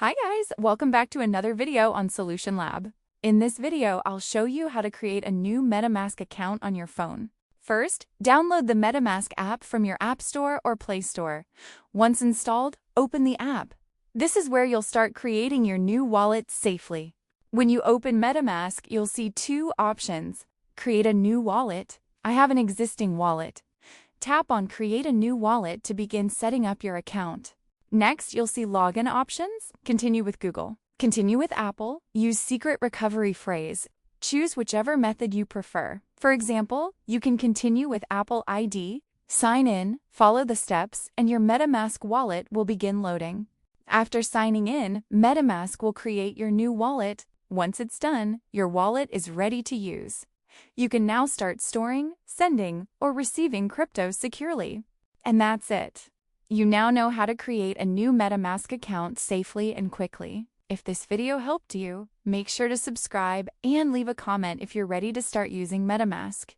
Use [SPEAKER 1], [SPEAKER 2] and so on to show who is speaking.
[SPEAKER 1] Hi guys, welcome back to another video on Solution Lab. In this video, I'll show you how to create a new MetaMask account on your phone. First, download the MetaMask app from your App Store or Play Store. Once installed, open the app. This is where you'll start creating your new wallet safely. When you open MetaMask, you'll see two options. Create a new wallet. I have an existing wallet. Tap on Create a new wallet to begin setting up your account. Next, you'll see login options. Continue with Google. Continue with Apple. Use secret recovery phrase. Choose whichever method you prefer. For example, you can continue with Apple ID, sign in, follow the steps, and your MetaMask wallet will begin loading. After signing in, MetaMask will create your new wallet. Once it's done, your wallet is ready to use. You can now start storing, sending, or receiving crypto securely. And that's it. You now know how to create a new MetaMask account safely and quickly. If this video helped you, make sure to subscribe and leave a comment if you're ready to start using MetaMask.